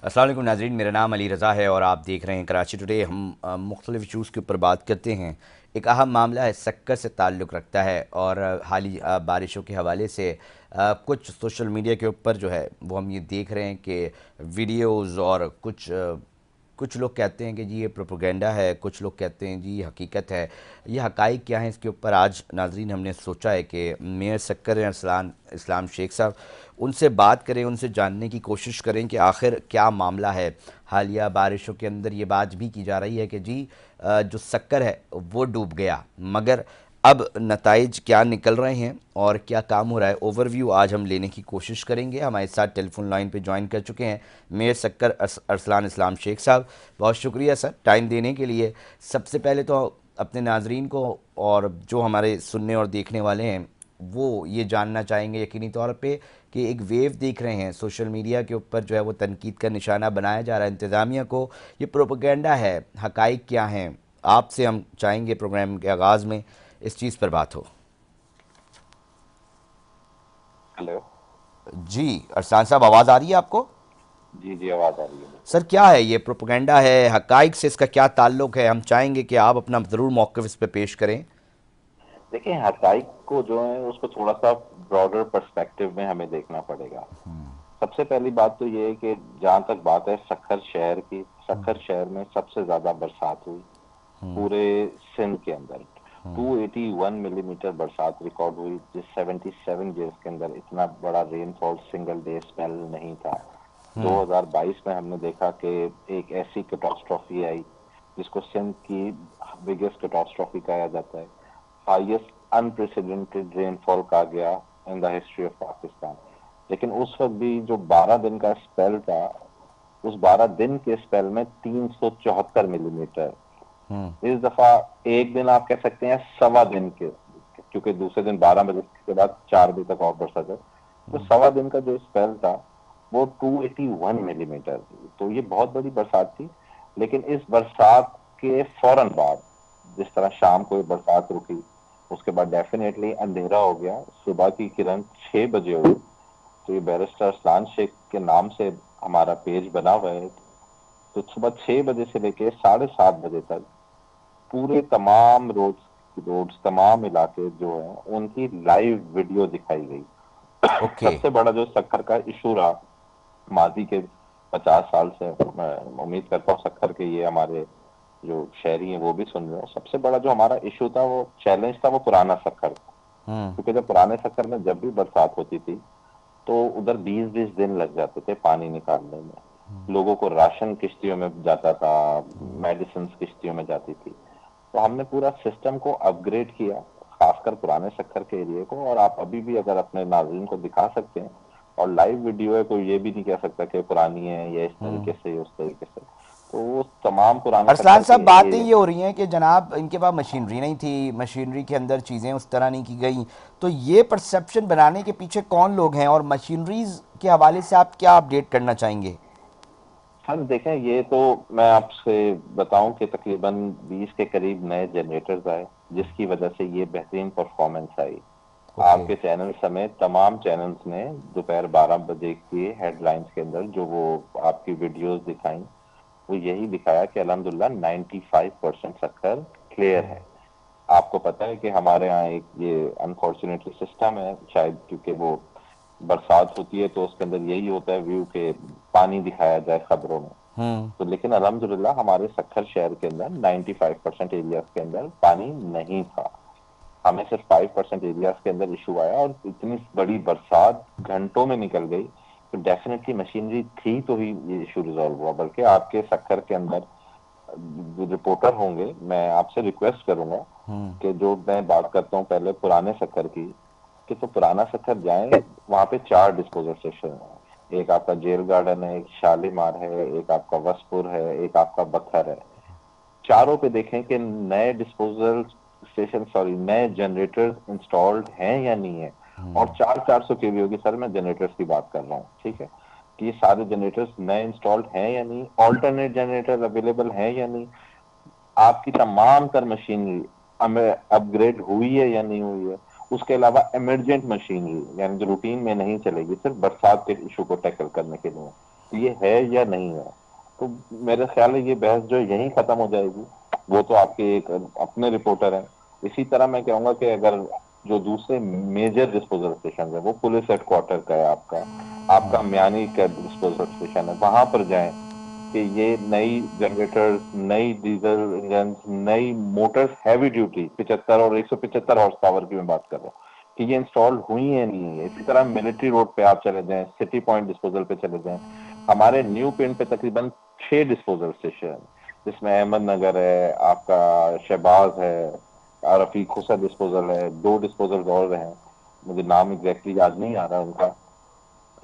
अस्सलाम वालेकुम नाज़रीन, मेरा नाम अली रज़ा है और आप देख रहे हैं कराची टुडे। हम मुख्तलिफ़ इशूज़ के ऊपर बात करते हैं। एक अहम मामला है, शक्कर से ताल्लुक़ रखता है और हाली बारिशों के हवाले से कुछ सोशल मीडिया के ऊपर जो है वो हम ये देख रहे हैं कि वीडियोज़ और कुछ लोग कहते हैं कि जी ये प्रोपेगेंडा है, कुछ लोग कहते हैं जी ये हकीकत है। ये हक़ाइक़ क्या हैं, इसके ऊपर आज नाज़रीन हमने सोचा है कि मेयर शक्कर अरसलान इस्लाम शेख साहब, उनसे बात करें, उनसे जानने की कोशिश करें कि आखिर क्या मामला है। हालिया बारिशों के अंदर ये बात भी की जा रही है कि जी जो शक्कर है वो डूब गया, मगर अब नताइज क्या निकल रहे हैं और क्या काम हो रहा है, ओवरव्यू आज हम लेने की कोशिश करेंगे। हमारे साथ टेलीफोन लाइन पे ज्वाइन कर चुके हैं मेयर शक्कर अरसलान इस्लाम शेख साहब। बहुत शुक्रिया सर टाइम देने के लिए। सबसे पहले तो अपने नाजरीन को और जो हमारे सुनने और देखने वाले हैं वो ये जानना चाहेंगे यकीनी तौर पे कि एक वेव देख रहे हैं सोशल मीडिया के ऊपर, जो है वो तनकीद का निशाना बनाया जा रहा है इंतज़ामिया को। ये प्रोपेगेंडा है, हक़ाइक़ क्या हैं? आपसे हम चाहेंगे प्रोग्राम के आगाज़ में इस चीज़ पर बात हो। हेलो। जी अरसान साहब, आवाज़ आ रही है आपको? जी जी, आवाज़ आ रही है, बिल्कुल। सर क्या है ये प्रोपेगेंडा है, हक़ाइक़ से इसका क्या ताल्लुक़ है? हम चाहेंगे कि आप अपना ज़रूर मौक़िफ़ इस पे पेश करें। देखिए, हक़ाइक़ को जो है उसको थोड़ा-सा ब्रॉडर पर्सपेक्टिव में हमें देखना पड़ेगा। सबसे पहली बात तो ये है कि जहाँ तक बात है सखर शहर की, सखर शहर में सबसे ज़्यादा बरसात हुई पूरे सिंध के अंदर। 281 मिलीमीटर बरसात रिकॉर्ड हुई, जिस 77 ईयर्स के अंदर इतना बड़ा रेनफॉल सिंगल डे स्पेल नहीं था। 2022 में हमने देखा कि एक ऐसी कैटास्ट्रॉफी आई जिसको सिंध की बिगेस्ट कैटास्ट्रॉफी कहा जाता है। हाईएस्ट अनप्रेसिडेंटेड रेनफॉल कहा गया in the history of Pakistan. लेकिन उस वक्त भी जो 12 दिन का स्पेल था, उस 12 दिन के स्पेल में 374 मिलीमीटर। इस दफा एक दिन आप कह सकते हैं सवा दिन के, क्योंकि दूसरे दिन 12 बजे के बाद 4 बजे तक और बरसा था, तो सवा दिन का जो स्पेल था वो 281 मिलीमीटर। तो ये बहुत बड़ी बरसात थी। लेकिन इस बरसात के फौरन बाद, जिस तरह शाम को ये बरसात रुकी, उसके बाद डेफिनेटली अंधेरा हो गया। सुबह की किरण 6 बजे हुई। तो ये बैरिस्टर अरसलान शेख के नाम से हमारा पेज बना हुआ है। तो सुबह 6 बजे से लेके 7:30 बजे तक पूरे तमाम रोड्स तमाम इलाके जो है उनकी लाइव वीडियो दिखाई गई। ओके। सबसे बड़ा जो सक्खर का इशू रहा माजी के 50 साल से, मैं उम्मीद करता हूँ सक्खर के ये हमारे जो शहरी हैं वो भी सुन रहे हो, सबसे बड़ा जो हमारा इशू था, वो चैलेंज था, वो पुराना सक्खर था। क्योंकि जब पुराने सक्खर में जब भी बरसात होती थी तो उधर 20-20 दिन लग जाते थे पानी निकालने में। लोगों को राशन किश्तियों में जाता था, मेडिसिन किश्तियों में जाती थी। तो हमने पूरा सिस्टम को अपग्रेड किया, खासकर पुराने सक्खर के एरिया को। और आप अभी भी अगर अपने नाज़रीन को दिखा सकते हैं, और लाइव वीडियो है, कोई ये भी नहीं कह सकता कि पुरानी है या इस तरीके से या उस तरीके से। तो वो तमाम पुराने अरसलान सक्खर के साहब, बातें एरिया। ये हो रही हैं कि जनाब इनके पास मशीनरी नहीं थी, मशीनरी के अंदर चीज़ें उस तरह नहीं की गई। तो ये परसेप्शन बनाने के पीछे कौन लोग हैं और मशीनरीज के हवाले से आप क्या अपडेट करना चाहेंगे? सर देखें, ये तो मैं आपसे बताऊं कि तकरीबन 20 के करीब नए जनरेटर्स आए, जिसकी वजह से ये बेहतरीन परफॉर्मेंस आई। ओके। आपके चैनल समेत तमाम चैनल्स ने दोपहर 12 बजे की हेडलाइंस के अंदर जो वो आपकी वीडियोस दिखाई, वो यही दिखाया कि अल्हम्दुलिल्लाह 95% शक्कर क्लियर है। आपको पता है कि हमारे यहाँ एक ये अनफॉर्चुनेटली सिस्टम है, शायद क्योंकि वो बरसात होती है तो उसके अंदर यही होता है व्यू के पानी दिखाया जाए खबरों में। तो लेकिन अल्हम्दुलिल्लाह हमारे सक्खर शहर के अंदर 95% एरियाज के अंदर पानी नहीं था। हमें सिर्फ 5% एरियाज के अंदर इशू आया, और इतनी बड़ी बरसात घंटों में निकल गई। तो डेफिनेटली मशीनरी थी तो ही ये इशू रिजॉल्व हुआ। बल्कि आपके सक्खर के अंदर जो रिपोर्टर होंगे, मैं आपसे रिक्वेस्ट करूंगा कि जो मैं बात करता हूँ पहले पुराने सक्खर की, कि तो पुराना सक्खर जाएं, वहां पे 4 डिस्पोजल स्टेशन है। एक आपका जेल गार्डन है, एक शालीमार है, एक आपका वसपुर है, एक आपका बथर है। चारों पे देखें कि नए डिस्पोजल स्टेशन, सॉरी, नए जनरेटर्स इंस्टॉल्ड हैं या नहीं है। और 400 केवीओ की, सर मैं जनरेटर्स की बात कर रहा हूँ, ठीक है, कि ये सारे जनरेटर्स नए इंस्टॉल्ड हैं या नहीं, ऑल्टरनेट जनरेटर अवेलेबल हैं या नहीं, आपकी तमाम तर मशीनरी हमें अपग्रेड हुई है या नहीं हुई है। उसके अलावा इमरजेंट मशीनरी, यानी जो रूटीन में नहीं चलेगी, सिर्फ बरसात के इशू को टैकल करने के लिए, ये है या नहीं है। तो मेरे ख्याल है ये बहस जो यहीं खत्म हो जाएगी। वो तो आपके एक अपने रिपोर्टर हैं। इसी तरह मैं कहूंगा कि अगर जो दूसरे मेजर डिस्पोजल स्टेशन है, वो पुलिस हेडक्वार्टर का है, आपका म्यानी का डिस्पोजल स्टेशन है, वहां पर जाएं कि ये नई जनरेटर्स, नई डीजल इंजन, नई मोटर्स, हैवी ड्यूटी 75 और 175 हॉर्स पावर की मैं बात कर रहा हूँ, कि ये इंस्टॉल हुई है नहीं है। इसी तरह मिलिट्री रोड पे आप चले जाएं, सिटी पॉइंट डिस्पोजल पे चले जाएं, हमारे न्यू पिंड पे तकरीबन 6 डिस्पोजल स्टेशन, जिसमें अहमद नगर है, आपका शहबाज है, रफीक हुसैन डिस्पोजल है, 2 डिस्पोजल और हैं, मुझे नाम एग्जैक्टली याद नहीं आ रहा उनका,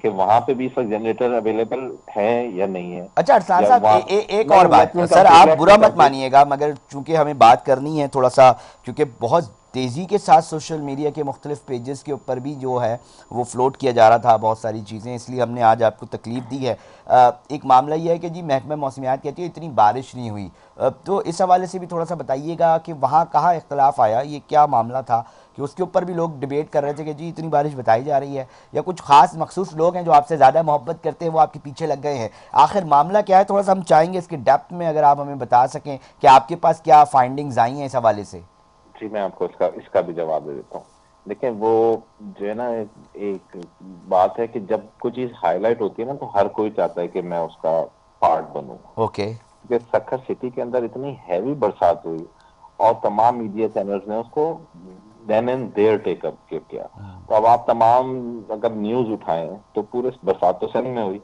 कि वहां पे भी इस वक्त जनरेटर अवेलेबल है या नहीं है। अच्छा अरसलान या साहब, वहां एक और नहीं, बात, लेट मी सर कंप्लीट, आप लेट मी बुरा मत कंप्लीट। मानिएगा, मगर चूंकि हमें बात करनी है थोड़ा सा, क्योंकि बहुत तेज़ी के साथ सोशल मीडिया के मुख्तलिफ पेजेस के ऊपर भी जो है वो फ्लोट किया जा रहा था बहुत सारी चीज़ें, इसलिए हमने आज आपको तकलीफ दी है। एक मामला ये है कि जी महकमा मौसमियात कहती है इतनी बारिश नहीं हुई, तो इस हवाले से भी थोड़ा सा बताइएगा कि वहाँ कहाँ इख्तलाफ आया, ये क्या मामला था कि उसके ऊपर भी लोग डिबेट कर रहे थे कि जी इतनी बारिश बताई जा रही है, या कुछ खास मखसूस लोग हैं जो आपसे ज़्यादा मोहब्बत करते हैं वो आपके पीछे लग गए हैं। आखिर मामला क्या है, थोड़ा सा हम चाहेंगे इसके डेप्थ में अगर आप हमें बता सकें कि आपके पास क्या फाइंडिंग्स आई हैं इस हवाले से। जी, मैं आपको इसका इसका भी जवाब दे देता हूँ। देखिए, वो जो है ना, एक बात है कि जब कोई चीज हाईलाइट होती है ना, तो हर कोई चाहता है कि मैं उसका पार्ट बनूं। ओके। क्योंकि सक्खर सिटी के अंदर इतनी हैवी बरसात हुई और तमाम मीडिया चैनल्स ने उसको देन एंड देयर टेकअप किया। तो अब आप तमाम अगर न्यूज उठाएं तो पूरे बरसात तो सिंध में हुई,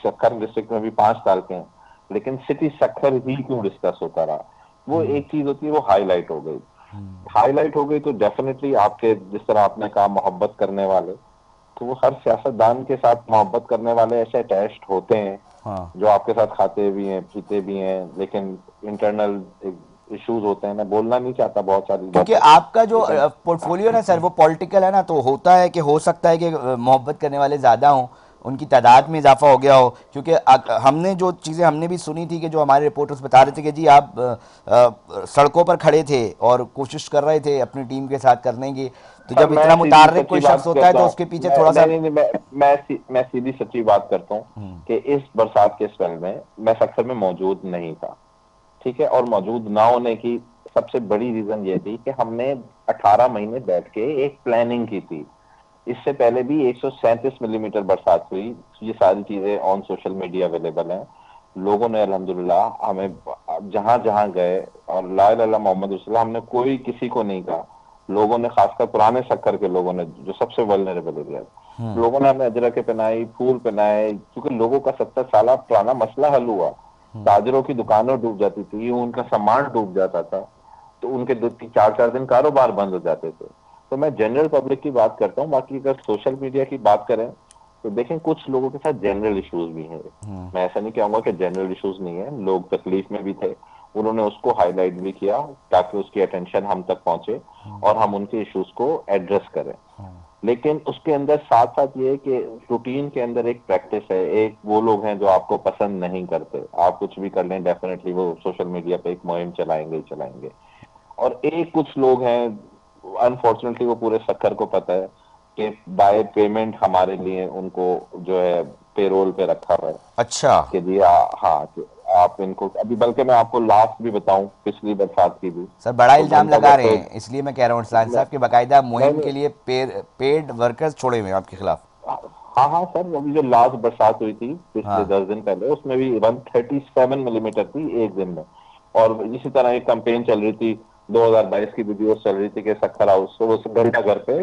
सक्खर डिस्ट्रिक्ट में भी 5 साल के हैं, लेकिन सिटी सक्खर ही क्यों डिस्कस होता रहा। वो एक चीज होती है, वो हाईलाइट हो गई। हाईलाइट हो गई तो डेफिनेटली आपके, जिस तरह आपने कहा, मोहब्बत करने वाले, तो वो हर सियासतदान के साथ मोहब्बत करने वाले ऐसे अटैच्ड होते हैं, हाँ, जो आपके साथ खाते भी हैं, पीते भी हैं, लेकिन इंटरनल इश्यूज होते हैं। मैं बोलना नहीं चाहता बहुत सारी क्योंकि बातें, आपका जो लेकिन पोर्टफोलियो ना सर वो पॉलिटिकल है ना, तो होता है कि हो सकता है कि मोहब्बत करने वाले ज़्यादा हों, उनकी तादाद में इजाफा हो गया हो, क्योंकि हमने जो चीज़ें हमने भी सुनी थी कि जो हमारे रिपोर्टर्स बता रहे थे कि जी आप सड़कों पर खड़े थे और कोशिश कर रहे थे अपनी टीम के साथ करने की, तो सर जब मैं इतना सीधी मुतार्रिफ सच्ची कोई शख्स बात होता है करता तो हूँ। उसके पीछे मैं थोड़ा सा। नहीं नहीं मैं सीधी सच्ची बात करता हूँ कि इस बरसात के स्पेल में मैं सक्खर में मौजूद नहीं था, ठीक है। और मौजूद ना होने की सबसे बड़ी रीजन ये थी कि हमने 18 महीने बैठ के एक प्लानिंग की थी। इससे पहले भी 137 मिलीमीटर बरसात हुई। ये सारी चीजें ऑन सोशल मीडिया अवेलेबल हैं। लोगों ने अल्हम्दुलिल्लाह हमें जहां जहां गए, और ला इलाहा इल्लल्लाह मोहम्मद रसूलुल्लाह, हमने कोई किसी को नहीं कहा। लोगों ने, खासकर पुराने शक्कर के लोगों ने, जो सबसे वल्नरेबल एरिया, लोगों ने हमें अजरक पहनाई, फूल पहनाए, क्योंकि लोगों का 70 साल पुराना मसला हल हुआ। ताजरों की दुकानें डूब जाती थी, उनका सामान डूब जाता था, तो उनके 2 4 4 दिन कारोबार बंद हो जाते थे। तो मैं जनरल पब्लिक की बात करता हूँ। बाकी अगर सोशल मीडिया की बात करें तो देखें, कुछ लोगों के साथ जनरल इश्यूज भी हैं। मैं ऐसा नहीं कहूंगा कि जनरल इश्यूज नहीं है, लोग तकलीफ में भी थे, उन्होंने उसको हाईलाइट भी किया ताकि उसकी अटेंशन हम तक पहुंचे और हम उनके इश्यूज को एड्रेस करें। लेकिन उसके अंदर साथ साथ ये है कि रूटीन के अंदर एक प्रैक्टिस है। एक वो लोग हैं जो आपको पसंद नहीं करते, आप कुछ भी कर लें डेफिनेटली वो सोशल मीडिया पे एक मुहिम चलाएंगे ही चलाएंगे। और एक कुछ लोग हैं, अनफॉर्चुनेटली वो पूरे सक्कर को पता है कि बाय पेमेंट हमारे लिए उनको जो है पेरोल पे रखा हुआ है, अच्छा कि जी हाँ, कि आप इनको अभी, बल्कि मैं आपको लास्ट भी बताऊं, पिछली बरसात की भी, सर बड़ा तो इल्ज़ाम घंटा लगा घर रहे पे, हैं, इसलिए मैं कह रहा हूँ इरशाद मैं, साहब कि बाकायदा नहीं मुहिम नहीं, के लिए पेड वर्कर्स छोड़े हुए हैं आपके खिलाफ। हाँ हाँ सर, अभी जो लास्ट बरसात हुई थी पिछले हाँ। 10 दिन पहले, उसमें भी 137 मिलीमीटर थी एक दिन में। और इसी तरह एक कंपेन चल रही थी, 2022 की वीडियोस चल रही थी कि सक्खर हाउस तो उस घंटा घर पे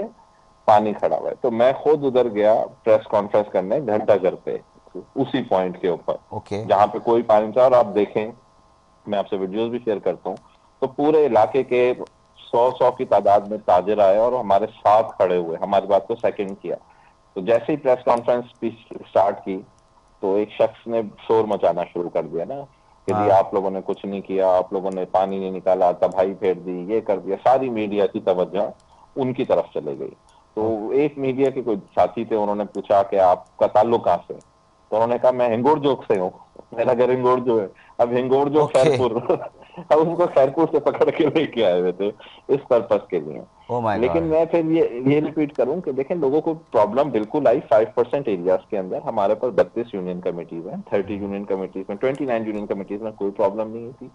पानी खड़ा हुआ है। तो मैं खुद उधर गया प्रेस कॉन्फ्रेंस करने घंटा घर पे, उसी पॉइंट के ऊपर ओके। जहां पे कोई पानी था। और आप देखें, मैं आपसे वीडियोस भी शेयर करता हूँ, तो पूरे इलाके के 100 की तादाद में ताजिर आए और हमारे साथ खड़े हुए, हमारी बात को सेकंड किया। तो जैसे ही प्रेस कॉन्फ्रेंस स्टार्ट की, तो एक शख्स ने शोर मचाना शुरू कर दिया ना, कि जी हाँ। आप लोगों ने कुछ नहीं किया, आप लोगों ने पानी नहीं निकाला, तबाही फेर दी, ये कर दिया। सारी मीडिया की तवज्जो उनकी तरफ चले गई। तो एक मीडिया के कोई साथी थे, उन्होंने पूछा कि आपका ताल्लुक कहाँ से, तो उन्होंने कहा मैं हिंगोर जोक से हूँ, मेरा घर हिंगोर जो है। अब हिंगोर जोक ओके। खैरपुर अब उनको खैरपुर से पकड़ के लेके आए हुए थे इस पर्पस के लिए। ओ माय लेकिन गॉड। मैं फिर ये रिपीट करूं कि देखें, लोगों को प्रॉब्लम बिल्कुल आई 5% एरियाज के अंदर। हमारे पास 32 यूनियन कमिटीज हैं, 30 यूनियन कमिटीज में, 29 यूनियन कमिटीज में कोई प्रॉब्लम नहीं थी।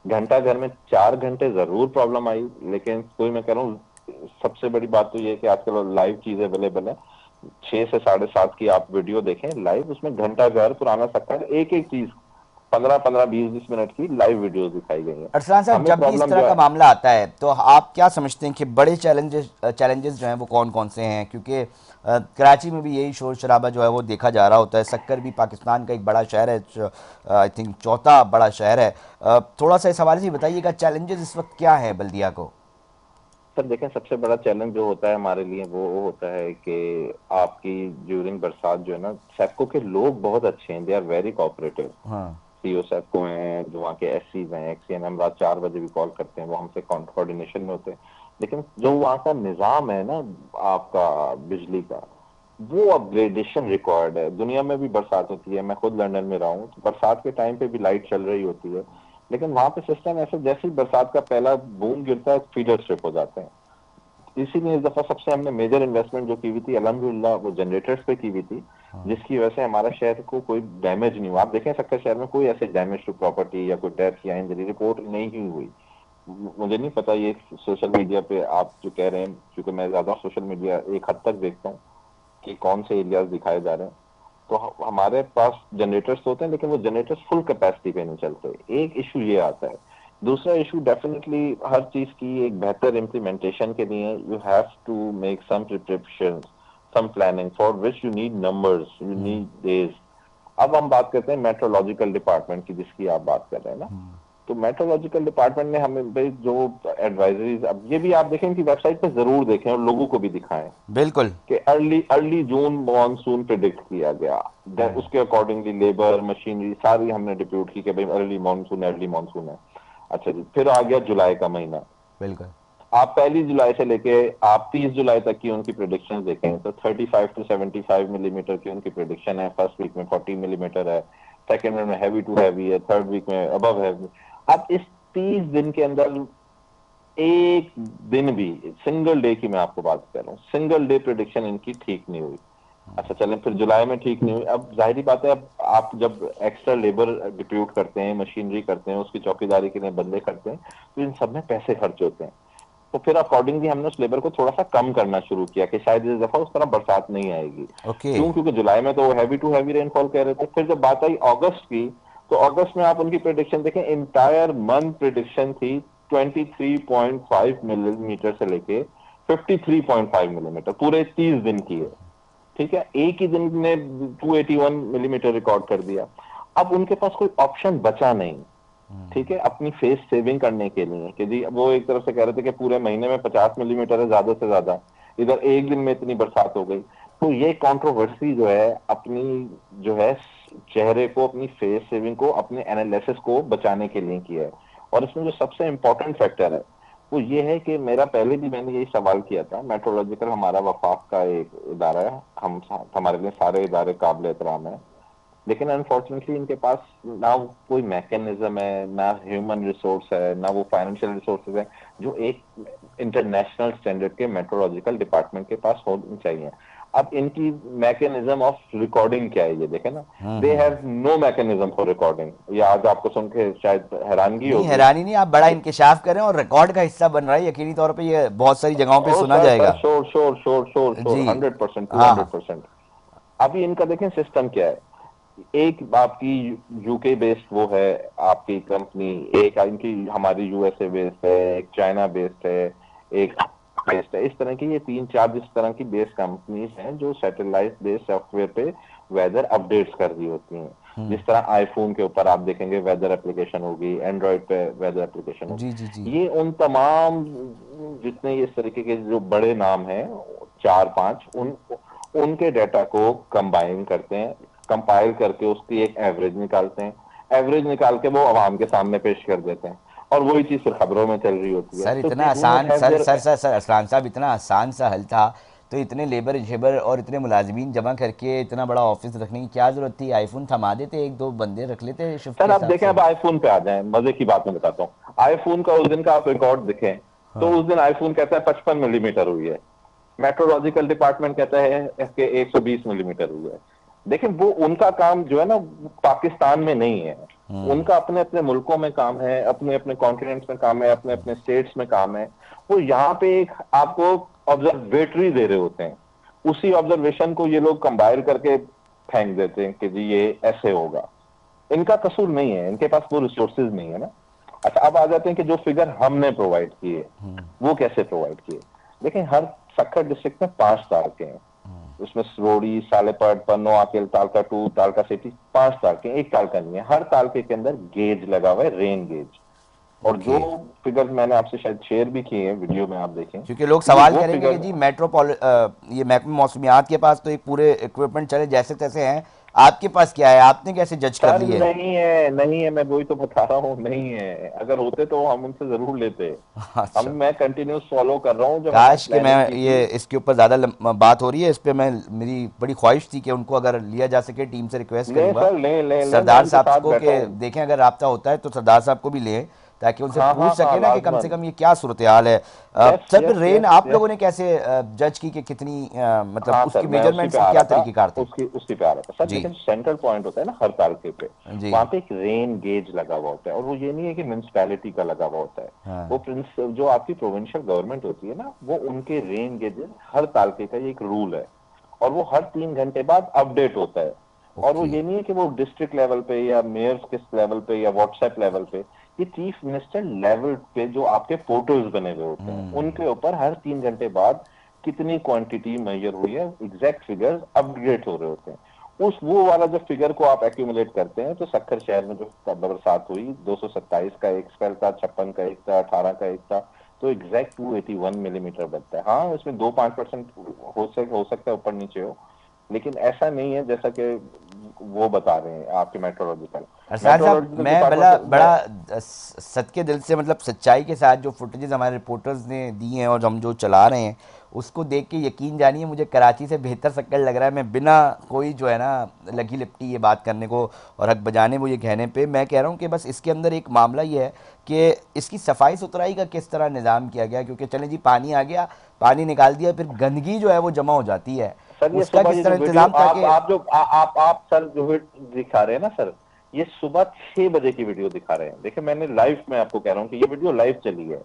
घंटा घर में 4 घंटे जरूर प्रॉब्लम आई, लेकिन कोई, मैं कह रहा हूँ सबसे बड़ी बात तो ये है कि आजकल लाइव चीज अवेलेबल है। 6 से 7:30 की आप वीडियो देखें लाइव, उसमें घंटा घर, पुराना सक्कर, एक एक चीज 15-15, 20-20 मिनट की लाइव वीडियो दिखाई गई है। अरसलान साहब, हमें जब भी इस प्रॉब्लम तरह जो का है, मामला आता है तो आप क्या समझते हैं कि बड़े चैलेंजेस जो हैं वो कौन कौन से हैं? क्योंकि कराची में भी यही शोर शराबा जो है वो देखा जा रहा होता है। सक्कर भी पाकिस्तान का एक बड़ा शहर है, आई थिंक चौथा बड़ा शहर है। थोड़ा सा इस हवाले से बताइएगा, चैलेंजेस इस वक्त क्या है बल्दिया को? सर देखें, सबसे बड़ा चैलेंज जो होता है हमारे लिए वो होता है कि आपकी ड्यूरिंग बरसात जो है ना, सेप्को के लोग बहुत अच्छे हैं, दे आर वेरी कोऑपरेटिव। हाँ। सीओ सेप्को हैं, जो वहाँ के एससीज हैं, एक्सीएन, हम रात 4 बजे भी कॉल करते हैं, वो हमसे कोऑर्डिनेशन में होते हैं। लेकिन जो वहाँ का निज़ाम है ना, आपका बिजली का, वो अपग्रेडेशन रिक्वायर्ड है। दुनिया में भी बरसात होती है, मैं खुद लंदन में रहा हूँ, तो बरसात के टाइम पे भी लाइट चल रही होती है, लेकिन वहां पे सिस्टम ऐसे, जैसे ही बरसात का पहला बूंद गिरता है फीडर स्ट्रिप हो जाते हैं। इसीलिए इस दफा सबसे हमने मेजर इन्वेस्टमेंट जो की हुई थी अल्हम्दुलिल्लाह वो जनरेटर्स पे की हुई थी, जिसकी वजह से हमारा शहर को कोई डैमेज नहीं हुआ। आप देखें सक्कर शहर में कोई ऐसे डैमेज टू प्रॉपर्टी या कोई डेथ या इंजरी रिपोर्ट नहीं ही हुई। मुझे नहीं पता ये सोशल मीडिया पे आप जो कह रहे हैं, क्योंकि मैं ज्यादा सोशल मीडिया एक हद तक देखता हूँ कि कौन से एरियाज दिखाए जा रहे हैं, तो हमारे पास जनरेटर्स तो होते हैं, लेकिन वो जनरेटर्स फुल कैपेसिटी पे नहीं चलते। एक इशू ये आता है। दूसरा इशू डेफिनेटली हर चीज की एक बेहतर इम्प्लीमेंटेशन के लिए you have to make some preparation, some planning for which you need numbers, you need days. अब हम बात करते हैं मेट्रोलॉजिकल डिपार्टमेंट की, जिसकी आप बात कर रहे हैं ना, तो मेट्रोलॉजिकल डिपार्टमेंट ने हमें भाई जो एडवाइजरीज, अब ये भी आप देखें, इनकी वेबसाइट पे जरूर देखें और लोगों को भी दिखाएं बिल्कुल। कि अर्ली अर्ली जून मॉनसून प्रिडिक्ट किया गया। उसके अकॉर्डिंगली लेबर, मशीनरी सारी हमने डिप्यूट की कि भाई अर्ली मॉनसून है। अच्छा जी, फिर आ गया जुलाई का महीना। बिल्कुल। आप 1 जुलाई से लेके आप 30 जुलाई तक की उनकी प्रिडिक्शन देखें तो 35 to 75 मिलीमीटर की उनकी प्रिडिक्शन है। फर्स्ट वीक में 40 मिलीमीटर है, सेकेंड में हैवी टू हैवी है, थर्ड वीक में अबव हैवी। अब इस 30 दिन के अंदर एक दिन भी, सिंगल डे की मैं आपको बात कर रहा हूँ, सिंगल डे प्रिडिक्शन इनकी ठीक नहीं हुई। अच्छा चलें, फिर जुलाई में ठीक नहीं हुई। अब जाहिर बात है, अब आप जब एक्स्ट्रा लेबर डिप्यूट करते हैं, मशीनरी करते हैं, उसकी चौकीदारी के लिए बंदे करते हैं, तो इन सब में पैसे खर्च होते हैं। तो फिर अकॉर्डिंगली हमने उस लेबर को थोड़ा सा कम करना शुरू किया कि शायद इस दफा उस तरह बरसात नहीं आएगी। ओके। क्यों? क्योंकि जुलाई में तो हैवी टू हैवी रेनफॉल कह रहे थे। फिर जब बात आई अगस्त की, तो अगस्त में आप उनकी प्रिडिक्शन देखें, इंटायर मंथ प्रिडिक्शन थी 23.5 मिलीमीटर से लेके 53.5 मिलीमीटर, पूरे 30 दिन की है। ठीक है, एक ही दिन ने 281 मिलीमीटर रिकॉर्ड कर दिया। अब उनके पास कोई ऑप्शन बचा नहीं, ठीक है, अपनी फेस सेविंग करने के लिए, कि जी वो एक तरफ से कह रहे थे कि पूरे महीने में 50 मिलीमीटर है ज्यादा से ज्यादा, इधर एक दिन में इतनी बरसात हो गई। तो ये कंट्रोवर्सी जो है अपनी, जो है चेहरे को, अपनी फेस सेविंग को, अपने एनालिसिस को बचाने के लिए किया है। और इसमें जो सबसे इंपॉर्टेंट फैक्टर है वो ये है कि मेरा पहले भी मैंने यही सवाल किया था, मेट्रोलॉजिकल हमारा वफाक का एक इदारा है, हम हमारे लिए सारे इदारे काबिल एहतराम है, लेकिन अनफॉर्चुनेटली इनके पास ना कोई मैकेनिज्म है, ना ह्यूमन रिसोर्स है, ना वो फाइनेंशियल रिसोर्सेज है जो एक इंटरनेशनल स्टैंडर्ड के मेट्रोलॉजिकल डिपार्टमेंट के पास होनी चाहिए। अब इनकी मैकेनिज्म ऑफ रिकॉर्डिंग क्या है ये देखे ना, they have no mechanism for recording. ये आज आपको सुन के शायद हैरानगी नहीं, होगी। हैरानी नहीं, आप बड़ा इंकशाफ करें और रिकॉर्ड का हिस्सा बन रहा है, यकीनी तौर पे ये बहुत सारी जगहों पे ओ सुना सर सर, जाएगा। Sure sure sure sure sure, जी। 100%, टू हाँ हंड्रेड हाँ। परसेंट अभी इनका देखें सिस्टम क्या है। एक आपकी यूके बेस्ड वो है आपकी कंपनी, एक इनकी हमारी यूएसए बेस्ड है, एक चाइना बेस्ड है, एक बेस्ड है। इस तरह की ये 3-4 जिस तरह की बेस्ड कंपनीज हैं जो सैटेलाइट बेस्ड सॉफ्टवेयर पे वेदर अपडेट्स कर रही होती हैं। जिस तरह आईफोन के ऊपर आप देखेंगे वेदर एप्लीकेशन होगी, एंड्रॉइड पे वेदर एप्लीकेशन जी जी जी। होगी। ये उन तमाम जितने इस तरीके के जो बड़े नाम हैं, 4-5, उन उनके डेटा को कंबाइन करते हैं, कंपाइल करके उसकी एक एवरेज निकालते हैं, एवरेज निकाल के वो आवाम के सामने पेश कर देते हैं, और वही चीज फिर खबरों में चल रही होती है। सर तो इतना दे डू नॉट आसान, have sir there. Sir sir sir Aslan साहब, इतना आसान सा हल था तो इतने लेबर शेबर और इतने मुलाजमीन जमा करके इतना बड़ा ऑफिस रखने की क्या जरूरत थी? आईफोन थमा देते, एक दो बंदे रख लेते शिफ्ट के सर आप हिसाब देखें, से। अब आईफोन पे आ जाए, मजे की बात मैं बताता हूँ। आईफोन का उस दिन का आप रिकॉर्ड देखें, तो हाँ। उस दिन आईफोन कहता है 55 मिलीमीटर हुई है, मेट्रोलॉजिकल डिपार्टमेंट कहता है कि 120 मिलीमीटर हुआ है। देखिए वो उनका काम जो है ना, पाकिस्तान में नहीं है, उनका अपने अपने मुल्कों में काम है, अपने अपने कॉन्टिनेंट्स में काम है, अपने अपने स्टेट्स में काम है। वो यहाँ पे एक आपको ऑब्जर्वेटरी दे रहे होते हैं, उसी ऑब्जर्वेशन को ये लोग कंबाइल करके फेंक देते हैं कि जी ये ऐसे होगा। इनका कसूर नहीं है, इनके पास वो रिसोर्सेज नहीं है ना। अच्छा, अब आ जाते हैं कि जो फिगर हमने प्रोवाइड किए वो कैसे प्रोवाइड किए। देखें, हर सक्खर डिस्ट्रिक्ट में 5 तारके हैं, उसमें सरोड़ी, सालेपट, पन्नो, आकेल, तालका टू, तालका सिटी, 5 तारके, एक तालका नहीं है। हर तालके के अंदर गेज लगा हुआ है, रेन गेज। और जो ओके। फिगर्स मैंने आपसे शायद शेयर भी किए हैं वीडियो में, आप देखें क्योंकि लोग तो ये सवाल वो करेंगे कि फिगर। जी ये महकमे मौसमियात के पास तो एक पूरे इक्विपमेंट चले जैसे तैसे हैं, आपके पास क्या है, आपने कैसे जज कर सर लिए? नहीं है, नहीं है, मैं वही तो बता रहा हूँ, नहीं है। अगर होते तो हम उनसे जरूर लेते। हम, अच्छा। मैं कंटिन्यूस फॉलो कर रहा हूँ जो हमने काश कि मैं प्लानिंग की ये थी। इसके ऊपर ज़्यादा बात हो रही है इस पे, मैं मेरी बड़ी ख्वाहिश थी कि उनको अगर लिया जा सके, टीम से रिक्वेस्ट ले करूंगा सर, ले मैं सरदार उनके साहब साथ को बैठा कि हूँ। देखें अगर राब्ता होता है तो सरदार साहब को भी लें, ताकि उनसे हाँ पूछ हाँ हाँ, सके ना कि कम से लाजमन। कम ये क्या सूरत हाल है। यस सर फिर यस रेन यस आप यस। लोगों ने कैसे जज की कि कितनी मतलब हाँ उसकी सर, मैं उसी मेजरमेंट्स पे के आ क्या रहा था, तरीक़ेकार थे? उसी पे आ रहा था सर। जी। लेकिन सेंट्रल पॉइंट होता है ना हर तालके पे, जी। वहां पे एक रेन गेज लगा हुआ होता है। और वो ये नहीं है कि म्यूनसिपैलिटी का लगा हुआ होता है, वो हाँ। जो आपकी प्रोविंशियल गवर्नमेंट होती है ना, वो उनके रेन गेजेस, हर तालके का ये एक रूल है। और वो हर 3 घंटे बाद अपडेट होता है। और वो ओके। ये नहीं है कि वो डिस्ट्रिक्ट लेवल पे या मेयर के लेवल पे या व्हाट्सएप लेवल पे, ये चीफ मिनिस्टर लेवल पे जो आपके पोर्टल्स बने हुए होते हैं, उनके ऊपर हर 3 घंटे बाद कितनी क्वांटिटी मेजर हुई है, एग्जैक्ट फिगर्स अपडेट हो रहे होते हैं। उस वो वाला जब फिगर को आप एक्यूमुलेट करते हैं, तो सक्खर शहर में जो बरसात हुई, 227 का एक स्पेल था, 56 का एक था, 18 का एक था, तो एग्जैक्ट 281 मिलीमीटर बनता है। हाँ, उसमें 2-5% हो सकता है ऊपर नीचे हो, लेकिन ऐसा नहीं है जैसा कि वो बता रहे हैं आपके मेट्रोलॉजिकल अरसाल साहब, मेट्रोलॉजिकल मैं डिपार्टमेंट बड़ा से मैं। बड़ा सदके दिल से, मतलब सच्चाई के साथ जो फुटेजेस हमारे रिपोर्टर्स ने दी हैं और हम जो चला रहे हैं उसको देख के यकीन जानिए मुझे कराची से बेहतर शक्ल लग रहा है। मैं बिना कोई जो है ना लगी लिपटी ये बात करने को और हक बजाने वो ये कहने पे मैं कह रहा हूँ कि बस इसके अंदर एक मामला ये है कि इसकी सफाई सुथराई का किस तरह निज़ाम किया गया। क्योंकि चलें जी, पानी आ गया, पानी निकाल दिया, फिर गंदगी जो है वो जमा हो जाती है, सर ये उसका सुबह, किस ये जो तरह वीडियो इंतज़ाम ताकि। आप जो आप सर जो दिखा रहे हैं ना सर, ये सुबह 6 बजे की वीडियो दिखा रहे हैं। देखिए मैंने लाइव में आपको कह रहा हूँ कि ये वीडियो लाइव चली है।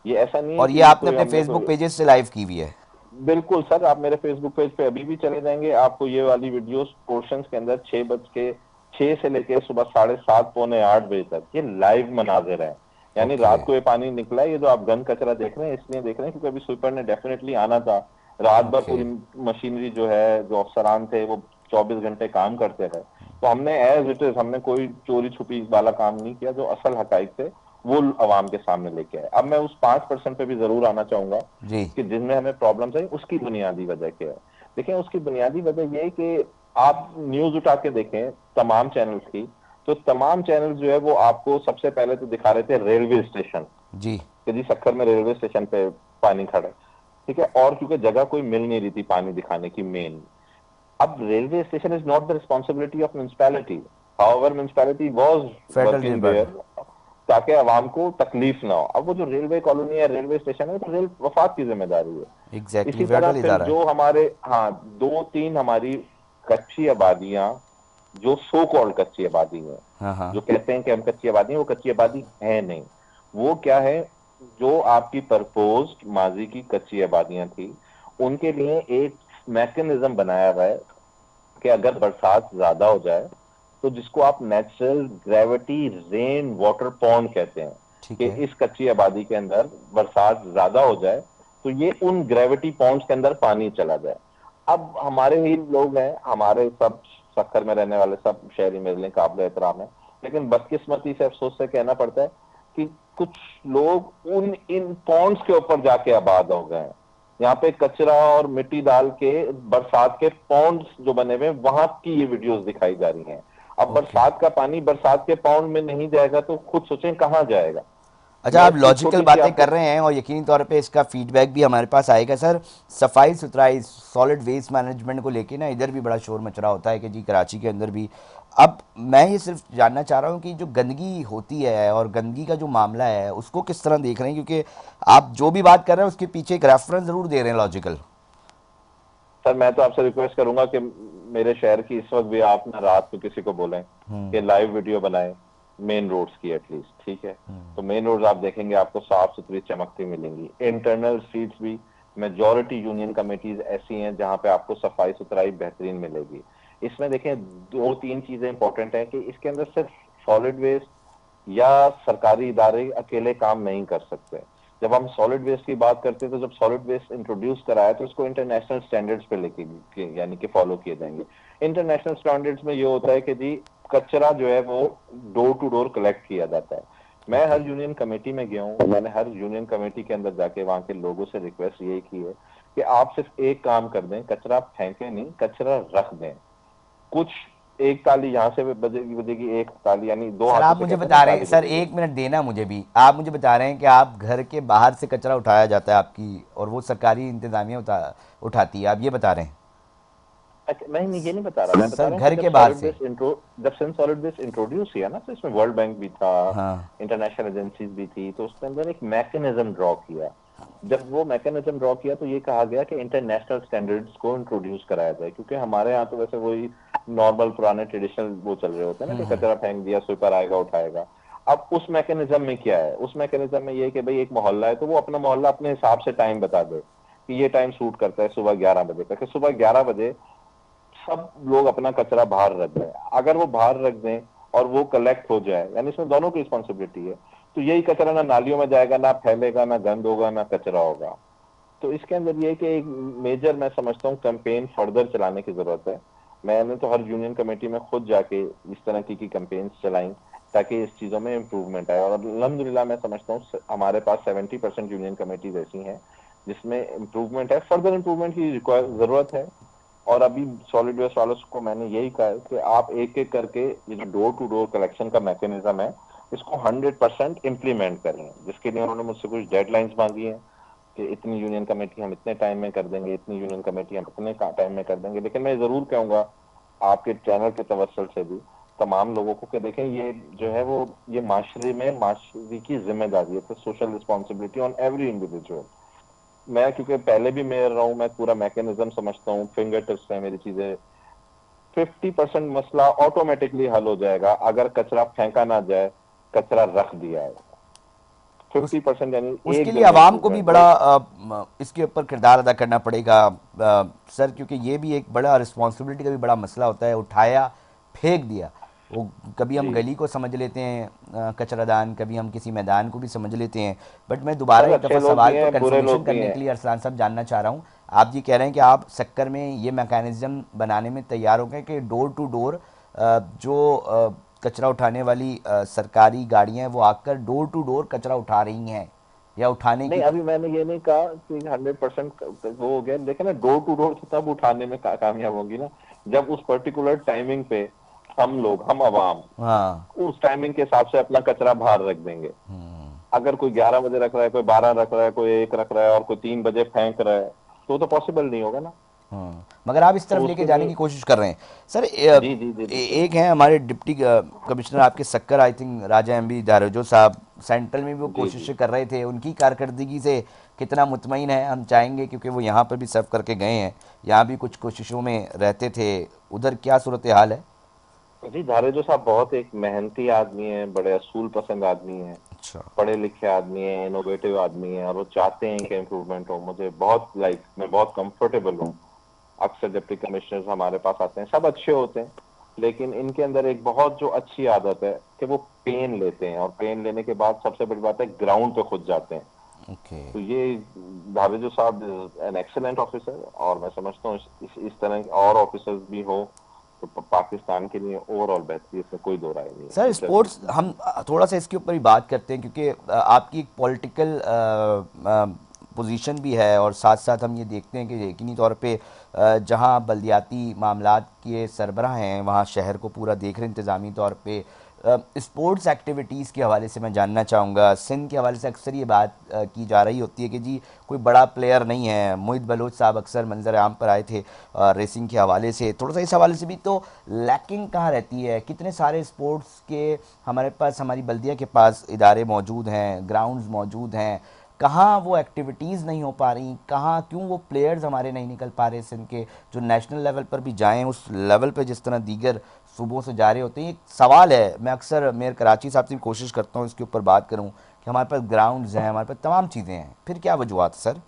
ये ऐसा नहीं है और कि ये ये आपने कोई अपने हमने फेसबुक कोई। पेजेस से लाइव की हुई है? बिल्कुल सर, आप मेरे फेसबुक पेज पे अभी भी चले जाएंगे, आपको ये वाली वीडियोस पोर्शंस के अंदर 6 से लेके सुबह 7:30 पौने 8 बजे तक ये लाइव मनाजिर है। यानी ओके। रात को ये पानी निकला है। ये जो आप गंद कचरा देख रहे हैं इसलिए देख रहे हैं क्योंकि अभी स्वीपर ने डेफिनेटली आना था। रात भर ओके। पूरी मशीनरी जो है, जो अफसरान थे, वो 24 घंटे काम करते रहे। तो हमने एज इट इज, हमने कोई चोरी छुपी वाला काम नहीं किया। जो असल हकाइक थे वो अवाम के सामने लेके आए। अब मैं उस 5% पे भी जरूर आना चाहूंगा जी। कि जिनमें हमें प्रॉब्लम्स आई, उसकी बुनियादी वजह क्या है। देखिए उसकी बुनियादी वजह यह है कि आप न्यूज उठा के देखें तमाम चैनल्स की, तो तमाम चैनल जो है वो आपको सबसे पहले तो दिखा रहे थे रेलवे स्टेशन, जी। कि जी सक्खर में रेलवे स्टेशन पे पानी खड़ा है। ठीक है, और क्योंकि जगह कोई मिल नहीं रही थी पानी दिखाने की मेन। अब railway station is not the responsibility of municipality, however municipality was federal working there, department. ताकि आवाम को तकलीफ ना हो। अब वो जो रेलवे कॉलोनी है, रेलवे स्टेशन है, तो रेल वफात की जिम्मेदारी है। एग्जैक्टली, इसी तरह फेडरल फिर इदारा है। जो हमारे, हाँ, 2-3 हमारी कच्ची आबादियां, जो सो कॉल्ड कच्ची आबादी है, हाँ हाँ। जो कहते हैं कि हम कच्ची आबादी हैं, वो कच्ची आबादी है नहीं। वो क्या है, जो आपकी प्रपोज्ड माजी की कच्ची आबादियां थी, उनके लिए एक मैकेनिज्म बनाया हुआ है कि अगर बरसात ज्यादा हो जाए, तो जिसको आप natural gravity rain water pond कहते हैं, ठीक कि है। इस कच्ची आबादी के अंदर बरसात ज्यादा हो जाए तो ये उन ग्रेविटी पॉन्ड्स के अंदर पानी चला जाए। अब हमारे ही लोग हैं, हमारे सब सक्खर में रहने वाले सब शहरी मेरे लिए काबिल एहतराम है, लेकिन बदकिस्मती से अफसोस से कहना पड़ता है कि कुछ लोग उन इन पॉन्ड्स के ऊपर जाके आबाद हो गए हैं। यहाँ पे कचरा और मिट्टी डाल के बरसात के पॉन्ड्स जो बने हुए वहां की ये वीडियोस दिखाई जा रही हैं। अब ओके। बरसात का पानी बरसात के पॉन्ड में नहीं जाएगा तो खुद सोचें कहाँ जाएगा। अच्छा, मैं आप इसकी लॉजिकल छोटी सी बातें आपको, कर रहे हैं और यकीनी तौर पे इसका फीडबैक भी हमारे पास आएगा सर। सफाई सुथराई, सॉलिड वेस्ट मैनेजमेंट को लेके ना इधर भी बड़ा शोर मच रहा होता है कि जी कराची के अंदर भी। अब मैं ये सिर्फ जानना चाह रहा हूँ कि जो गंदगी होती है और गंदगी का जो मामला है उसको किस तरह देख रहे हैं, क्योंकि आप जो भी बात कर रहे हैं उसके पीछे एक रेफरेंस ज़रूर दे रहे हैं लॉजिकल। सर मैं तो आपसे रिक्वेस्ट करूंगा कि मेरे शहर की इस वक्त भी आप ना रात को किसी को बोलें कि लाइव वीडियो बनाए मेन रोड्स की एटलीस्ट, ठीक है? तो मेन रोड्स आप देखेंगे आपको साफ सुथरी चमकती मिलेंगी। इंटरनल स्ट्रीट्स भी मेजॉरिटी यूनियन कमेटीज ऐसी हैं जहां पे आपको सफाई सुथराई बेहतरीन मिलेगी। इसमें देखें दो तीन चीजें इंपॉर्टेंट है कि इसके अंदर सिर्फ सॉलिड वेस्ट या सरकारी इदारे अकेले काम नहीं कर सकते। जब हम सॉलिड वेस्ट की बात करते हैं तो जब सॉलिड वेस्ट इंट्रोड्यूस कराया तो इसको इंटरनेशनल स्टैंडर्ड्स पे लेके यानी कि फॉलो किए जाएंगे। इंटरनेशनल स्टैंडर्ड्स में ये होता है कि जी कचरा जो है वो डोर टू डोर कलेक्ट किया जाता है। मैं ओके। हर यूनियन कमेटी में गया हूँ, मैंने हर यूनियन कमेटी के अंदर जाके वहां के लोगों से रिक्वेस्ट यही की है कि आप सिर्फ एक काम कर दें, कचरा फेंके नहीं, कचरा रख दें। कुछ एक ताली यहाँ से बजेगी बजेगी, एक ताली यानी दो सर हाथों आप से मुझे कहते हैं ना बता रहे हैं, ताली सर बजेगी। एक मिनट देना मुझे भी, आप मुझे बता रहे हैं कि आप घर के बाहर से कचरा उठाया जाता है आपकी और वो सरकारी इंतजामिया उठाती है, आप ये बता रहे हैं? अच्छा, नहीं ये नहीं बता रहा, मैं बता सर रहा हूँ कि घर जब के बाहर सॉलिड से। वेस्ट इंट्रो जब से सॉलिड वेस्ट इंट्रोड्यूस किया ना तो इसमें वर्ल्ड बैंक भी था, हाँ। इंटरनेशनल एजेंसीज भी थी, तो उसके अंदर एक मैकेनिज्म ड्रॉ किया। जब वो मैकेनिज्म ड्रॉ किया तो ये कहा गया कि इंटरनेशनल स्टैंडर्ड्स को इंट्रोड्यूस कराया जाए, क्योंकि हमारे यहाँ तो वैसे वही नॉर्मल पुराने ट्रेडिशनल वो चल रहे होते हैं ना कि कचरा फेंक दिया, स्वीपर आएगा उठाएगा। अब उस मैकेनिज्म में क्या है, उस मैकेनिज्म में ये है कि भाई एक मोहल्ला है तो वो अपना मोहल्ला अपने हिसाब से टाइम बता दे कि ये टाइम सूट करता है सुबह 11 बजे का, कि सुबह 11 बजे सब लोग अपना कचरा बाहर रख दें। अगर वो बाहर रख दें और वो कलेक्ट हो जाए, यानी इसमें दोनों की रिस्पॉन्सिबिलिटी है, तो यही कचरा ना नालियों में जाएगा, ना फैलेगा, ना गंद होगा, ना कचरा होगा। तो इसके अंदर ये कि एक मेजर मैं समझता हूँ कैंपेन फर्दर चलाने की जरूरत है। मैंने तो हर यूनियन कमेटी में खुद जाके इस तरह की कैंपेन्स चलाई ताकि इस चीजों में इम्प्रूवमेंट आए, और अल्हम्दुलिल्लाह मैं समझता हूँ हमारे पास 70% यूनियन कमेटीज ऐसी हैं जिसमें इम्प्रूवमेंट है, फर्दर इम्प्रूवमेंट की जरूरत है। और अभी सॉलिड वेस्ट वालों को मैंने यही कहा है कि आप एक एक करके ये जो डोर टू डोर कलेक्शन का मैकेनिज्म है इसको 100% इम्प्लीमेंट करें, जिसके लिए उन्होंने मुझसे कुछ डेडलाइंस मांगी है कि इतनी यूनियन कमेटी हम इतने टाइम में कर देंगे, इतनी यूनियन कमेटी हम इतने टाइम में कर देंगे। लेकिन मैं जरूर कहूंगा आपके चैनल के तवसल से भी तमाम लोगों को कि देखें ये जो है वो ये माशरे में माशरे की जिम्मेदारी है, तो social responsibility on every individual. मैं क्योंकि पहले भी मेयर रहा हूँ, मैं पूरा मैकेनिज्म समझता हूँ, फिंगर टिप्स है मेरी चीजें। 50% मसला ऑटोमेटिकली हल हो जाएगा अगर कचरा फेंका ना जाए, कचरा रख दिया है। उस 50% यानी उसके एक लिए दिन में आवाम को भी इम्प्रूवमेंट बड़ा भाई। इसके ऊपर किरदार अदा करना पड़ेगा सर, क्योंकि ये भी एक बड़ा रिस्पॉन्सिबिलिटी का भी बड़ा मसला होता है। उठाया, फेंक दिया, वो कभी हम जी गली को समझ लेते हैं कचरादान, कभी हम किसी मैदान को भी समझ लेते हैं। बट मैं दोबारा सर, एक अच्छे दफ़ा लोग भी सवाल को हैं बुरे कंफर्मेशन लोग भी करने के हैं। लिए अरसलान साहब जानना चाह रहा हूँ। आप जी कह रहे हैं कि आप शक्कर में ये मैकेनिज़्म बनाने में तैयार हो गए कि डोर टू डोर जो कचरा उठाने वाली सरकारी गाड़ियाँ हैं वो आकर डोर टू डोर कचरा उठा रही हैं या उठाने नहीं, की। अभी मैंने ये नहीं कहा कि 100% वो हो गया, लेकिन ना डोर टू डोर तब उठाने में कामयाब होगी ना जब उस पर्टिकुलर टाइमिंग पे हम अवाम हाँ। उस टाइमिंग के हिसाब से अपना कचरा बाहर रख देंगे। अगर कोई 11 बजे रख रहा है, कोई 12 रख रहा है, कोई 1 रख रहा है और कोई 3 बजे फेंक रहा है, तो पॉसिबल नहीं होगा ना। मगर आप इस तो तरफ लेके उसके जाने लिए की कोशिश कर रहे हैं सर। जी जी जी बिल्कुल। एक हैं हमारे डिप्टी कमिश्नर आपके Sukkur, I think Raja M B Dharejo sahab, central में भी वो जी जी। कोशिशें कर रहे थे। उनकी कारकर्दगी से कितना मुतमईन है हम चाहेंगे, क्योंकि वो यहाँ पर भी सर्व करके गए हैं, यहाँ भी कुछ कोशिशों में रहते थे, उधर क्या सूरत हाल है? जी, धारेजो साहब बहुत एक मेहनती आदमी है, बड़े असूल पसंद आदमी है, अच्छा। पढ़े लिखे आदमी है, इनोवेटिव आदमी है, और वो चाहते हैं कि इम्प्रूवमेंट हो। मुझे बहुत मैं बहुत कंफर्टेबल हूँ। अक्सर डिप्टी कमिश्नर हमारे पास आते हैं, सब अच्छे होते हैं, लेकिन इनके अंदर एक बहुत जो अच्छी आदत है कि वो पेन लेते हैं, और पेन लेने के बाद सबसे बड़ी बात है ग्राउंड पे खुद जाते हैं। ओके। तो ये धारेजो साहब एन एक्सेलेंट ऑफिसर, और मैं समझता हूँ इस तरह के और ऑफिसर्स भी हो तो पाकिस्तान के लिए ओवरऑल बेहतरी, इसमें कोई दो राय नहीं है। सर तो चलिए स्पोर्ट्स हम थोड़ा सा इसके ऊपर ही बात करते हैं, क्योंकि आपकी एक पॉलिटिकल पोजीशन भी है और साथ साथ हम ये देखते हैं कि यकीनी तौर पे जहां बल्दियाती मामलात के सरबराह हैं वहाँ शहर को पूरा देख रहे हैं इंतज़ामी तौर पे। स्पोर्ट्स एक्टिविटीज़ के हवाले से मैं जानना चाहूँगा। सिंध के हवाले से अक्सर ये बात की जा रही होती है कि जी कोई बड़ा प्लेयर नहीं है। मोहित बलोच साहब अक्सर मंजर आम पर आए थे रेसिंग के हवाले से। थोड़ा सा इस हवाले से भी तो लैकिंग कहाँ रहती है? कितने सारे स्पोर्ट्स के हमारे पास, हमारी बल्दिया के पास इदारे मौजूद हैं, ग्राउंड्स मौजूद हैं, कहाँ वो एक्टिविटीज़ नहीं हो पा रही, कहाँ क्यों वो प्लेयर्स हमारे नहीं निकल पा रहे सिंध के, जो नेशनल लेवल पर भी जाएं उस लेवल पर जिस तरह दीगर सूबों से जा रहे होते हैं। एक सवाल है, मैं अक्सर मेयर कराची साहब से भी कोशिश करता हूँ इसके ऊपर बात करूँ कि हमारे पास ग्राउंड्स हैं, हमारे पास तमाम चीज़ें हैं, फिर क्या वजूहत है सर?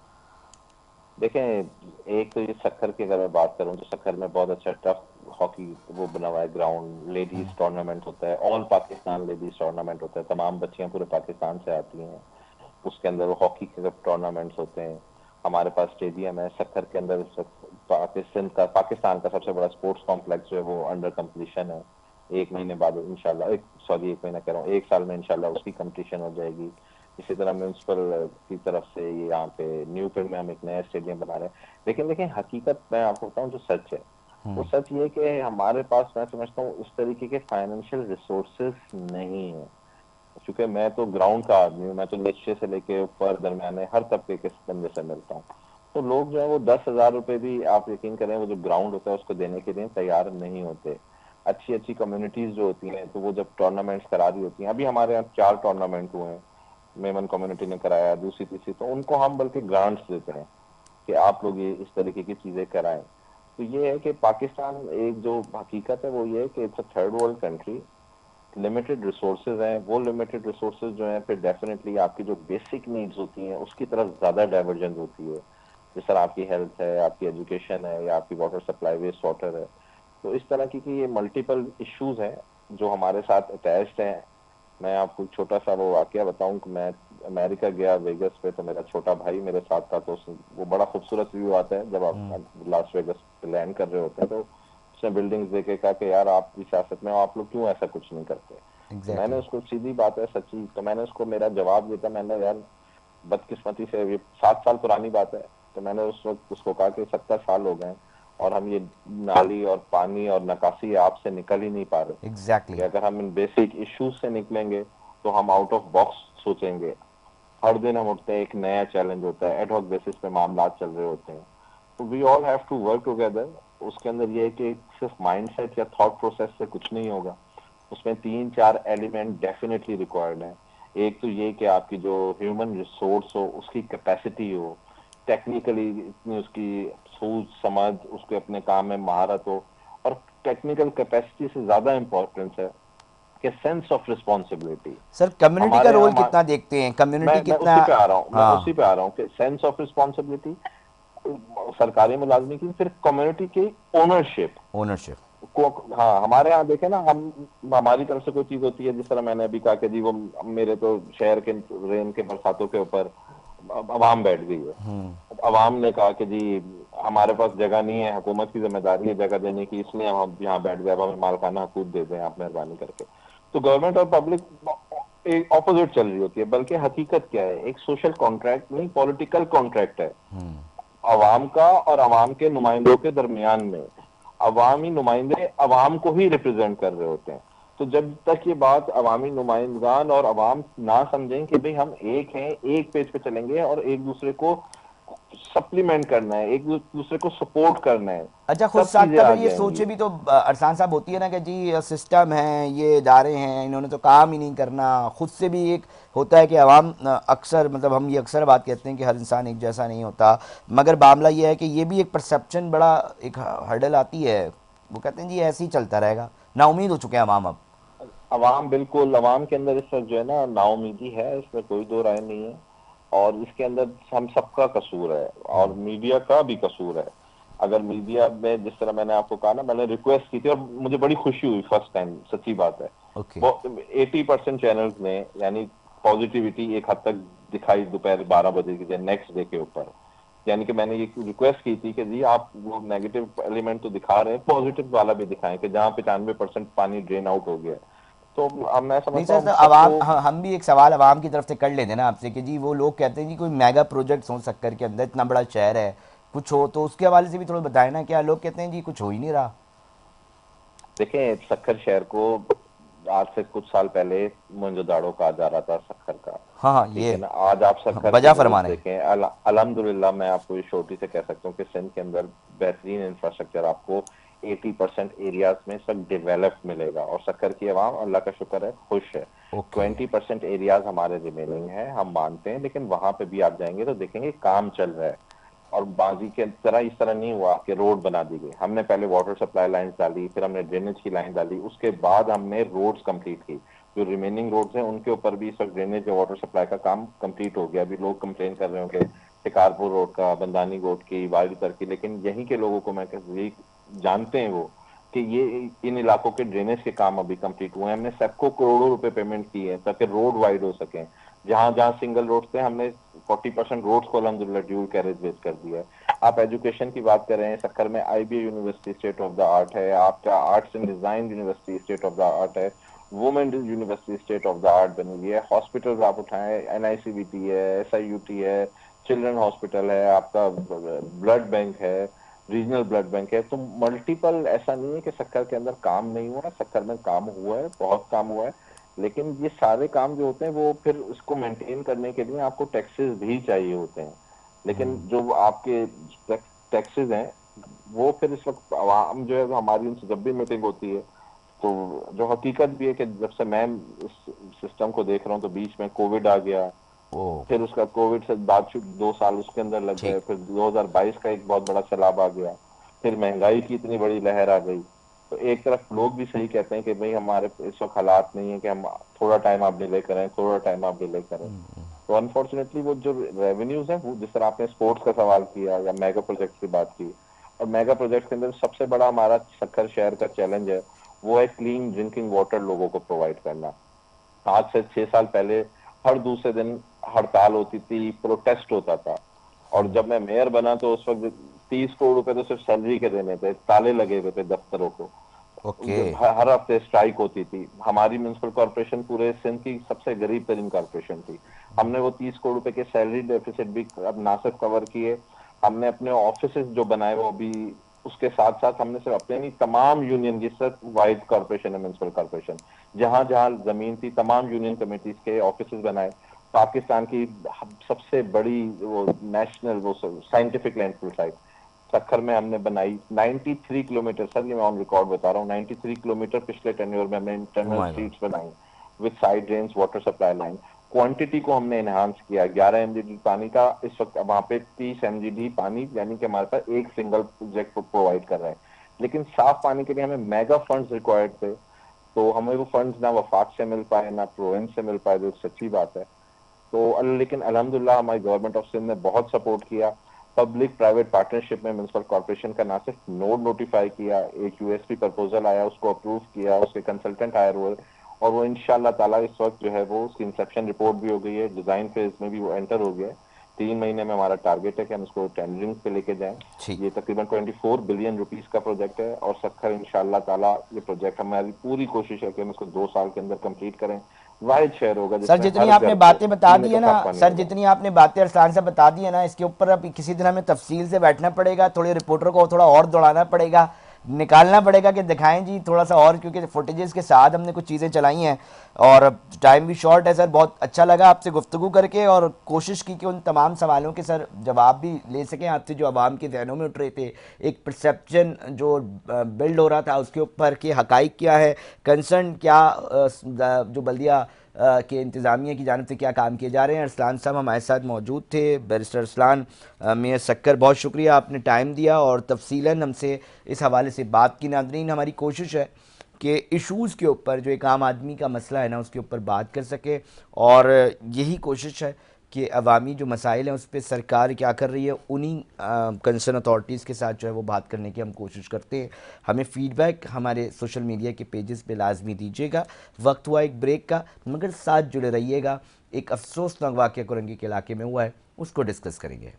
देखें, एक तो ये सक्खर की अगर मैं बात करूं तो सक्खर में बहुत अच्छा टफ हॉकी वो बना हुआ है ग्राउंड। लेडीज टूर्नामेंट होता है, ऑल पाकिस्तान लेडीज टूर्नामेंट होता है, तमाम बच्चियां पूरे पाकिस्तान से आती हैं। उसके अंदर वो हॉकी के टूर्नामेंट्स होते हैं। हमारे पास स्टेडियम है सक्खर के अंदर। पाकिस्तान का सबसे बड़ा स्पोर्ट्स कॉम्प्लेक्स जो है वो अंडर कंप्लीशन है। एक महीने बाद इंशाल्लाह, एक महीना कह रहा हूँ, एक साल में इंशाल्लाह उसकी कंप्लीशन हो जाएगी। इसी तरह म्यूनसिपल की तरफ से ये यहाँ पे न्यू फील्ड में हम एक नया स्टेडियम बना रहे हैं। लेकिन देखिए, हकीकत मैं आपको बताऊं जो सच है वो सच ये कि हमारे पास, मैं समझता हूँ, उस तरीके के फाइनेंशियल रिसोर्सेस नहीं है। क्योंकि मैं तो ग्राउंड का आदमी हूँ, मैं तो नीचे से लेके ऊपर दरमियाने हर तबके के बंदे से मिलता हूँ। तो लोग जो है वो 10,000 रुपए भी, आप यकीन करें, वो जो ग्राउंड होता है उसको देने के लिए तैयार नहीं होते। अच्छी अच्छी कम्युनिटीज जो होती हैं तो वो जब टूर्नामेंट्स करा रही होती हैं, अभी हमारे यहाँ 4 टूर्नामेंट हुए हैं, मेमन कम्युनिटी ने कराया, दूसरी तीसरी, तो उनको हम बल्कि ग्रांट्स देते हैं कि आप लोग ये इस तरीके की चीजें कराएं। तो ये है कि पाकिस्तान, एक जो हकीकत है वो ये है कि it's a third world country, limited resources हैं। वो लिमिटेड रिसोर्सेज जो हैं फिर डेफिनेटली आपकी जो बेसिक नीड्स होती हैं उसकी तरफ ज्यादा डाइवर्जेंस होती है। जिस तरह आपकी हेल्थ है, आपकी एजुकेशन है, या आपकी वाटर सप्लाई, वेस्ट वाटर है। तो इस तरह की ये मल्टीपल इश्यूज हैं जो हमारे साथ अटैच्ड हैं। मैं आपको एक छोटा सा वो वाकया बताऊं कि मैं अमेरिका गया वेगस पे, तो मेरा छोटा भाई मेरे साथ था। तो वो बड़ा खूबसूरत व्यू आता है जब आप लास वेगस पे लैंड कर रहे होते हैं। तो उसने बिल्डिंग्स देखे, कहा कि यार आप भी सियासत में हो, आप लोग क्यों ऐसा कुछ नहीं करते? तो मैंने एग्जैक्टली। उसको, सीधी बात है सच्ची, तो मैंने उसको मेरा जवाब दिया था। मैंने, यार बदकिस्मती से ये 7 साल पुरानी बात है, तो मैंने उस वक्त उसको कहा कि 70 साल हो गए और हम ये नाली और पानी और निकासी आपसे निकल ही नहीं पा रहे। कि एग्जैक्टली। अगर हम इन बेसिक इश्यूज से निकलेंगे तो हम आउट ऑफ बॉक्स सोचेंगे। हर दिन हम उठते हैं, एक नया चैलेंज होता है, एड हॉक बेसिस पे मामला चल रहे होते हैं। तो we all have to work together. उसके अंदर ये है कि सिर्फ माइंडसेट या थॉट प्रोसेस से कुछ नहीं होगा। उसमें 3-4 एलिमेंट डेफिनेटली रिक्वायर्ड है। एक तो ये कि आपकी जो ह्यूमन रिसोर्स हो उसकी कैपेसिटी हो, टेक्निकली इतनी उसकी सूझ समझ, उसके अपने काम में महारत हो। और टेक्निकल कैपेसिटी से ज्यादा इंपॉर्टेंस है कि sense of responsibility. Sir community का हमारे रोल यहाँ, कितना देखते हैं? कम्युनिटी मैं कितना? उसी पे आ रहा हूँ, हाँ। कि सेंस ऑफ रिस्पॉन्सिबिलिटी सरकारी मुलाजमी की, फिर कम्युनिटी की ओनरशिप ओनरशिप। को। हाँ, हमारे यहाँ देखे ना, हम हमारी तरफ से कोई चीज होती है, जिस तरह मैंने अभी कहा कि जी वो मेरे तो शहर के रेन के बरसातों के ऊपर अवाम बैठ गई है। अवाम ने कहा कि जी हमारे पास जगह नहीं है, हुकूमत की जिम्मेदारी है जगह देने की, इसलिए हम यहाँ बैठ गए, अब हमें मालकाना हकूक दे दें आप मेहरबानी करके। तो गवर्नमेंट और पब्लिक एक ऑपोजिट चल रही होती है। बल्कि हकीकत क्या है, एक सोशल कॉन्ट्रैक्ट नहीं, पॉलिटिकल कॉन्ट्रैक्ट है अवाम का और अवाम के नुमाइंदों के दरमियान में। अवामी नुमाइंदे अवाम को ही रिप्रेजेंट कर रहे होते हैं। तो जब तक ये बात अवामी नुमाइंदगान और अवाम ना समझें कि भाई हम एक हैं, एक पेज पे चलेंगे और एक दूसरे को सप्लीमेंट करना है, एक दूसरे को सपोर्ट करना है, अच्छा, खुद तब चीजें साख्ता आ फिर ये जाएंगी। सोचे भी तो अरसान साहब होती है ना कि जी सिस्टम है, ये इदारे हैं, इन्होंने तो काम ही नहीं करना। खुद से भी एक होता है कि अवाम अक्सर, मतलब हम ये अक्सर बात कहते हैं कि हर इंसान एक जैसा नहीं होता, मगर मामला ये है कि ये भी एक परसेप्शन बड़ा एक हर्डल आती है। वो कहते हैं जी ऐसे ही चलता रहेगा, नाउमीद हो चुके हैं अवाम अब। अवाम, बिल्कुल अवाम के अंदर इस वक्त जो है ना नाउमीदी है, इसमें कोई दो राय नहीं है। और इसके अंदर हम सबका कसूर है और मीडिया का भी कसूर है। अगर मीडिया में, जिस तरह मैंने आपको कहा ना, मैंने रिक्वेस्ट की थी और मुझे बड़ी खुशी हुई फर्स्ट टाइम, सच्ची बात है। ओके। वो 80% चैनल्स ने, यानी पॉजिटिविटी एक हद तक दिखाई दोपहर 12 बजे के नेक्स्ट डे के ऊपर। यानी कि मैंने ये रिक्वेस्ट की थी कि जी आप वो नेगेटिव एलिमेंट तो दिखा रहे हैं, पॉजिटिव वाला भी दिखाएं कि जहां 95% पानी ड्रेन आउट हो गया है। तो अब मैं नहीं समझता सर, हूँ तो हम अवाम, सबको। हम भी एक सवाल अवाम की तरफ से कर लेते हैं ना आपसे कि जी वो लोग कहते हैं कि कोई मेगा प्रोजेक्ट हो सक्कर के अंदर, इतना बड़ा शहर है, कुछ हो तो उसके हवाले से भी थोड़ा बताएं ना। क्या लोग कहते हैं जी कुछ हो ही नहीं रहा? देखें, सक्खर शहर को आज से कुछ साल पहले मोहनजोदाड़ो कहा जा रहा था शक्कर का। हाँ हाँ, ठीक ये है ना, आज आप शक्कर के वजह रोड्स फरमा रहे हैं। देखें, अल्हम्दुलिल्लाह मैं आपको ये छोटी से कह सकता हूँ कि सिंध के अंदर बेहतरीन इंफ्रास्ट्रक्चर आपको 80% एरियाज में सब डेवलप मिलेगा, और शक्कर की आवाम अल्लाह का शुक्र है खुश है। ओके। 20% एरियाज हमारे रिमेनिंग है, हम मानते हैं, लेकिन वहां पे भी आप जाएंगे तो देखेंगे काम चल रहा है। और बाजी के तरह इस तरह नहीं हुआ कि रोड बना दी गई, हमने पहले वाटर सप्लाई लाइन डाली, फिर हमने ड्रेनेज की लाइन डाली, उसके बाद हमने रोड्स कंप्लीट की। जो रिमेनिंग रोड्स हैं उनके ऊपर भी इस वक्त ड्रेनेज या वाटर सप्लाई का काम कंप्लीट हो गया। अभी लोग कंप्लेन कर रहे होंगे शिकारपुर रोड का, बंदानी रोड की, वाली तर की, लेकिन यहीं के लोगों को मैं यही जानते हैं वो कि ये इन इलाकों के ड्रेनेज के काम अभी कंप्लीट हुए हैं। हमने सबको करोड़ों रुपए पेमेंट किए हैं ताकि रोड वाइड हो सके। जहां जहां सिंगल रोड थे हमने 40% रोड्स को अलहमदुलिल्लाह ड्यूल कैरेज बेस कर दिया है। आप एजुकेशन की बात कर रहे हैं, सक्कर में IBA university state of the art है, आपका arts and design university state of the art है, women university state of the art बनी हुई है, हॉस्पिटल आप उठाएं, एनआईसीबीटी है, एसआईयूटी है, चिल्ड्रन हॉस्पिटल है, आपका ब्लड बैंक है, रीजनल ब्लड बैंक है। तो मल्टीपल, ऐसा नहीं है कि सक्कर के अंदर काम नहीं हुआ है, सक्कर में काम हुआ है, बहुत काम हुआ है। लेकिन ये सारे काम जो होते हैं वो फिर उसको मेंटेन करने के लिए आपको टैक्सेस भी चाहिए होते हैं। लेकिन जो आपके टैक्सेस हैं वो फिर इस वक्त आवाम जो है वो हमारी उनसे जब भी मीटिंग होती है, तो जो हकीकत भी है कि जब से मैं इस सिस्टम को देख रहा हूँ तो बीच में कोविड आ गया, ओ। फिर उसका कोविड से बाद 2 साल उसके अंदर लग गए, ठीक। फिर 2022 का एक बहुत बड़ा सैलाब आ गया, फिर महंगाई की इतनी बड़ी लहर आ गई। तो एक तरफ लोग भी सही कहते हैं कि भाई हमारे इस वक्त हालात नहीं है कि हम थोड़ा टाइम आप डिले करें, थोड़ा टाइम आप डिले करें। तो अनफॉर्चुनेटली वो जो रेवेन्यूज है वो, जिस तरह आपने स्पोर्ट्स का सवाल किया या मेगा प्रोजेक्ट की बात की, और मेगा प्रोजेक्ट के अंदर सबसे बड़ा हमारा सक्कर शहर का चैलेंज है वो है क्लीन ड्रिंकिंग वाटर लोगों को प्रोवाइड करना। आज से 6 साल पहले हर दूसरे दिन हड़ताल होती थी, प्रोटेस्ट होता था। और जब मैं मेयर बना तो उस वक्त 30 करोड़ रुपए तो सिर्फ सैलरी के देने थे, ताले लगे हुए थे दफ्तरों को, ओके। हर हफ्ते स्ट्राइक होती थी। हमारी म्यूनसिपल कॉर्पोरेशन पूरे सिंध की सबसे गरीब तरीन कॉर्पोरेशन थी। हमने वो 30 करोड़ रुपए के सैलरी डेफिसिट भी अब ना सिर्फ कवर किए, हमने अपने ऑफिस जो बनाए वो भी, उसके साथ साथ हमने सिर्फ अपने नहीं, तमाम यूनियन की, सिर्फ वाइड कॉर्पोरेशन है म्यूनसिपल कॉर्पोरेशन, जहां जहां जमीन थी तमाम यूनियन कमेटीज के ऑफिस बनाए। पाकिस्तान की सबसे बड़ी वो नेशनल वो साइंटिफिक लैंडफिल साइट सक्खर में हमने बनाई, 93 किलोमीटर, सर ये मैं ऑन रिकॉर्ड बता रहा हूँ, 93 किलोमीटर पिछले टेन्योर में हमने ओ इंटरनल माय गॉड। स्ट्रीट्स बनाई with side drains, water supply line. Quantity को हमने एनहांस किया, 11 एमजीडी पानी का इस वक्त वहां पे 30 एमजीडी पानी, यानी कि हमारे पास एक सिंगल प्रोजेक्ट प्रोवाइड कर रहे हैं। लेकिन साफ पानी के लिए हमें मेगा फंड्स रिक्वायर्ड थे, तो हमें वो फंड्स ना वफाक से मिल पाए ना प्रोविंस से मिल पाए, जो सच्ची बात है। तो लेकिन अल्हम्दुलिल्लाह हमारी गवर्नमेंट ऑफ सिंध ने बहुत सपोर्ट किया। पब्लिक प्राइवेट पार्टनरशिप में म्यूनसिपल कॉर्पोरेशन का ना सिर्फ नोड नोटिफाई किया, एक यूएसपी प्रपोजल आया, उसको अप्रूव किया, उसके कंसल्टेंट हायर हुए, और वो इंशाल्लाह ताला इस वक्त जो है वो उसकी इंसेप्शन रिपोर्ट भी हो गई है, डिजाइन फेज में भी वो एंटर हो गया है। 3 महीने में हमारा टारगेट है कि हम इसको टेंडरिंग पे लेके जाएं। ठीक। ये तकरीबन 24 बिलियन रुपीस का प्रोजेक्ट है, और सक्खर इंशाल्लाह ताला ये प्रोजेक्ट, हमारी पूरी कोशिश है कि हम इसको 2 साल के अंदर कंप्लीट करें। वाहिद शहर होगा सर जिसमें जितनी हर आपने घर को बातें बता पीने दी का है ना, साफ पानी सर होगा। जितनी आपने बातें अरसान से बता दी है ना, इसके ऊपर अब किसी दिन हमें तफसील से बैठना पड़ेगा, थोड़े रिपोर्टर को थोड़ा और दौड़ाना पड़ेगा, निकालना पड़ेगा कि दिखाएं जी थोड़ा सा और, क्योंकि फुटेजेस के साथ हमने कुछ चीज़ें चलाई हैं और टाइम भी शॉर्ट है। सर बहुत अच्छा लगा आपसे गुफ्तगू करके, और कोशिश की कि उन तमाम सवालों के सर जवाब भी ले सकें आपसे जो आवाम के जहनों में उठ रहे थे, एक परसेप्शन जो बिल्ड हो रहा था उसके ऊपर कि हकाइक क्या है, कंसर्न क्या, जो बल्दिया के इंतज़ामिया की जानब से क्या काम किए जा रहे हैं। अरसलान साहब हमारे साथ मौजूद थे, बैरिस्टर अरसलान मेयर सक्कर, बहुत शुक्रिया आपने टाइम दिया और तफसीलन हमसे इस हवाले से बात की। नाज़रीन हमारी कोशिश है कि इशूज़ के ऊपर जो एक आम आदमी का मसला है ना उसके ऊपर बात कर सके, और यही कोशिश है कि अवामी जो मसाइल हैं उस पर सरकार क्या कर रही है उन्हीं कंसर्न अथॉरिटीज़ के साथ जो है वो बात करने की हम कोशिश करते हैं। हमें फ़ीडबैक हमारे सोशल मीडिया के पेजेस पे लाजमी दीजिएगा। वक्त हुआ एक ब्रेक का, मगर साथ जुड़े रहिएगा। एक अफसोसनाक वाक़या कुरंगी के इलाके में हुआ है, उसको डिस्कस करेंगे।